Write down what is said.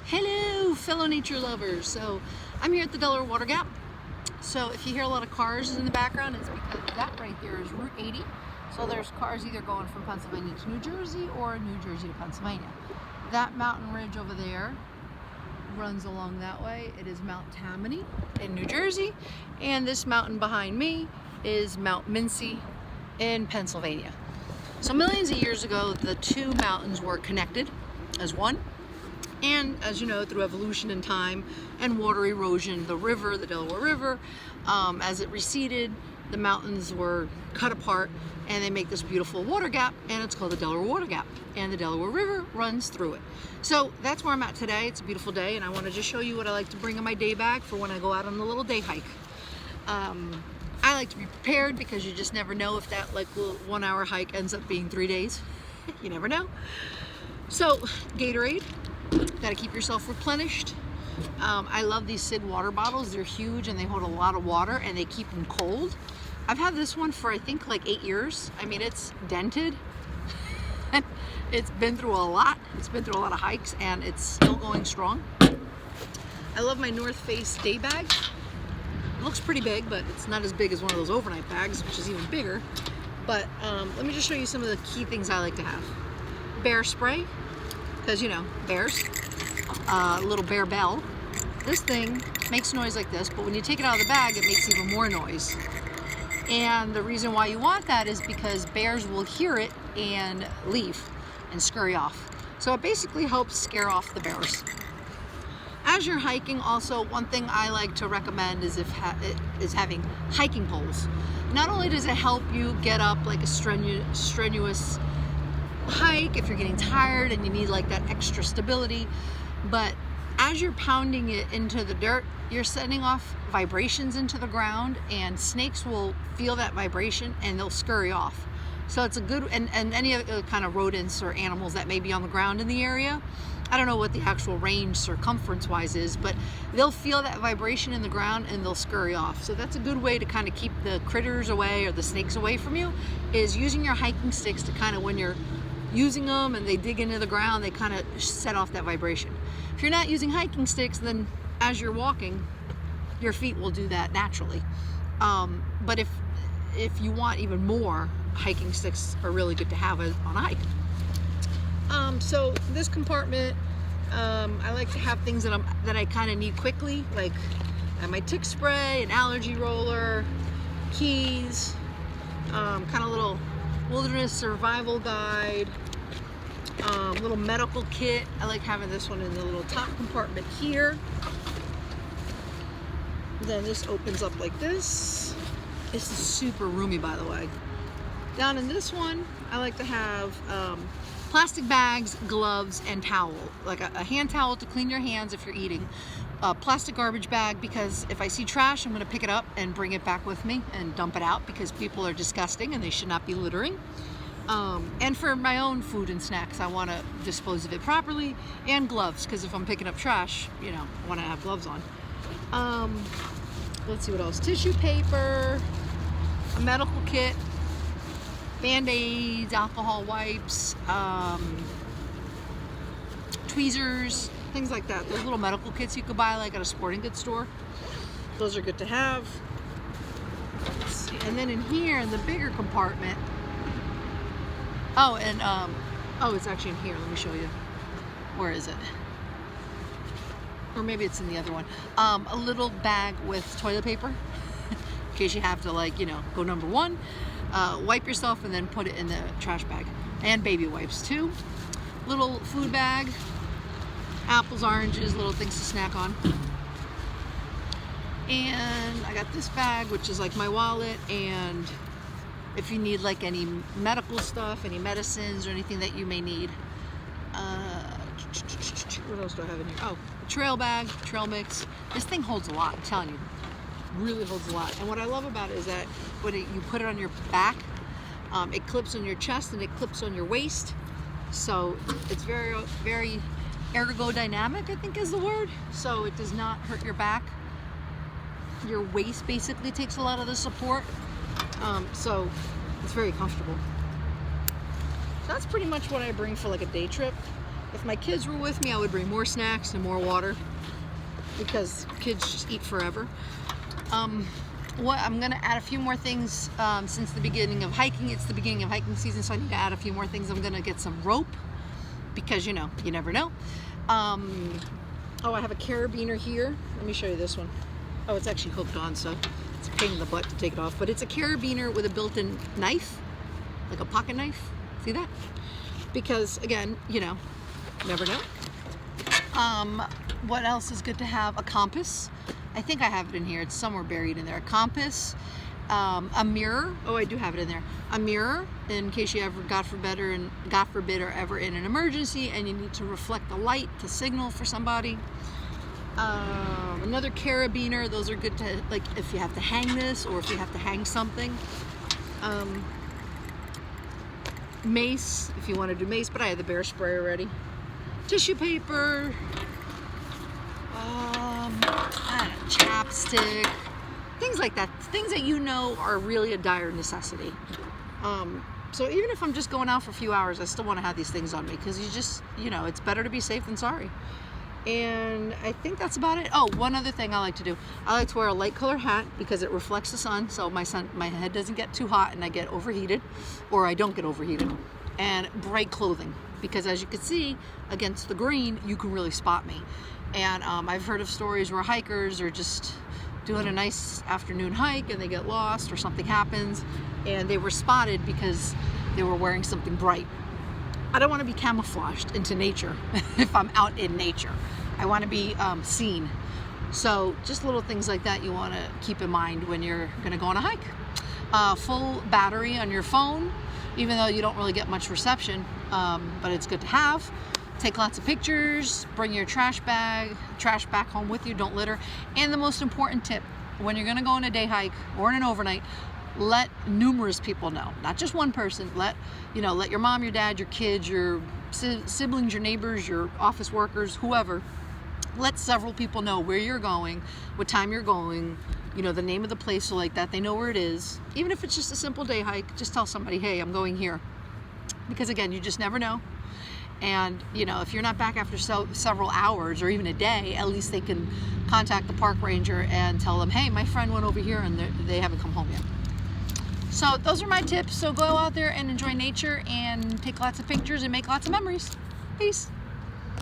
Hello, fellow nature lovers. So I'm here at the Delaware Water Gap. So if you hear a lot of cars in the background, it's because that right there is Route 80. So there's cars either going from Pennsylvania to New Jersey or New Jersey to Pennsylvania. That mountain ridge over there runs along that way. It is Mount Tammany in New Jersey. And this mountain behind me is Mount Mincy in Pennsylvania. So millions of years ago, the two mountains were connected as one. And as you know, through evolution and time and water erosion, the river, the Delaware River, as it receded, the mountains were cut apart and they make this beautiful water gap, and it's called the Delaware Water Gap, and the Delaware River runs through it. So that's where I'm at today. It's a beautiful day, and I want to just show you what I like to bring in my day bag for when I go out on a little day hike. I like to be prepared because you just never know if that like little 1 hour hike ends up being 3 days. You never know. So Gatorade. Got to keep yourself replenished. I love these Sid water bottles. They're huge and they hold a lot of water and they keep them cold. I've had this one for I think like 8 years. I mean, it's dented. It's been through a lot. It's been through a lot of hikes and it's still going strong. I love my North Face day bag. It looks pretty big, but it's not as big as one of those overnight bags, which is even bigger. But let me just show you some of the key things I like to have. Bear spray. Because, you know, bears, little bear bell. This thing makes noise like this, but when you take it out of the bag, it makes even more noise. And the reason why you want that is because bears will hear it and leave and scurry off. So it basically helps scare off the bears. As you're hiking, also, one thing I like to recommend is having hiking poles. Not only does it help you get up like a strenuous hike if you're getting tired and you need like that extra stability, but as you're pounding it into the dirt, you're sending off vibrations into the ground, and snakes will feel that vibration and they'll scurry off. So it's a good, and any other kind of rodents or animals that may be on the ground in the area, I don't know what the actual range circumference wise is, but they'll feel that vibration in the ground and they'll scurry off. So that's a good way to kind of keep the critters away or the snakes away from you, is using your hiking sticks to kind of, when you're using them and they dig into the ground, they kind of set off that vibration. If you're not using hiking sticks, then as you're walking, your feet will do that naturally. But if you want even more, hiking sticks are really good to have on a hike. So this compartment, I like to have things that I kind of need quickly, like my tick spray, an allergy roller, keys, kind of little wilderness survival guide, little medical kit. I like having this one in the little top compartment here. Then this opens up like this. This is super roomy, by the way. Down in this one, I like to have plastic bags, gloves, and towel, like a hand towel to clean your hands if you're eating. A plastic garbage bag, because if I see trash, I'm going to pick it up and bring it back with me and dump it out, because people are disgusting and they should not be littering. And for my own food and snacks, I want to dispose of it properly, and gloves, because if I'm picking up trash, you know, I want to have gloves on. Let's see what else. Tissue paper, a medical kit, Band-Aids, alcohol wipes, tweezers, things like that. Those little medical kits you could buy like at a sporting goods store. Those are good to have. Let's see. And then in here, in the bigger compartment, it's actually in here. Let me show you. Where is it? Or maybe it's in the other one. A little bag with toilet paper in case you have to, like, you know, go number one. Wipe yourself and then put it in the trash bag. And baby wipes too. Little food bag, apples, oranges, little things to snack on. And I got this bag, which is like my wallet, and if you need like any medical stuff, any medicines or anything that you may need. What else do I have in here? Oh, a trail bag, trail mix. This thing holds a lot, I'm telling you. Really holds a lot. And what I love about it is that when you put it on your back, it clips on your chest and it clips on your waist. So it's very, very ergodynamic, I think is the word. So it does not hurt your back. Your waist basically takes a lot of the support. So it's very comfortable. So that's pretty much what I bring for like a day trip. If my kids were with me, I would bring more snacks and more water because kids just eat forever. What I'm gonna add a few more things since the beginning of hiking. It's the beginning of hiking season, so I need to add a few more things. I'm gonna get some rope because you never know. Oh, I have a carabiner here. Let me show you this one. Oh, it's actually hooked on, so it's a pain in the butt to take it off. But it's a carabiner with a built-in knife, like a pocket knife. See that? Because again, never know. What else is good to have? A compass. I think I have it in here. It's somewhere buried in there. A compass, a mirror. Oh, I do have it in there. A mirror in case you ever, God forbid, are ever in an emergency and you need to reflect the light to signal for somebody. Another carabiner. Those are good to, like, if you have to hang this or if you have to hang something. Mace, if you want to do mace, but I have the bear spray already. Tissue paper. Chapstick, things like that, things that are really a dire necessity. So even if I'm just going out for a few hours, I still want to have these things on me because it's better to be safe than sorry. And I think that's about it. Oh, one other thing I like to do. I like to wear a light color hat because it reflects the sun, so my head doesn't get too hot and I get overheated, or I don't get overheated. And bright clothing, because as you can see against the green, you can really spot me. And I've heard of stories where hikers are just doing a nice afternoon hike and they get lost or something happens and they were spotted because they were wearing something bright. I don't want to be camouflaged into nature if I'm out in nature. I want to be seen. So just little things like that you want to keep in mind when you're going to go on a hike. Full battery on your phone, even though you don't really get much reception, but it's good to have. Take lots of pictures, bring your trash back home with you, don't litter. And the most important tip, when you're gonna go on a day hike or on an overnight, let numerous people know, not just one person. Let your mom, your dad, your kids, your siblings, your neighbors, your office workers, whoever. Let several people know where you're going, what time you're going, the name of the place, so like that they know where it is. Even if it's just a simple day hike, just tell somebody, hey, I'm going here. Because again, you just never know. And if you're not back after several hours or even a day, at least they can contact the park ranger and tell them, hey, my friend went over here and they haven't come home yet. So those are my tips. So go out there and enjoy nature and take lots of pictures and make lots of memories. Peace.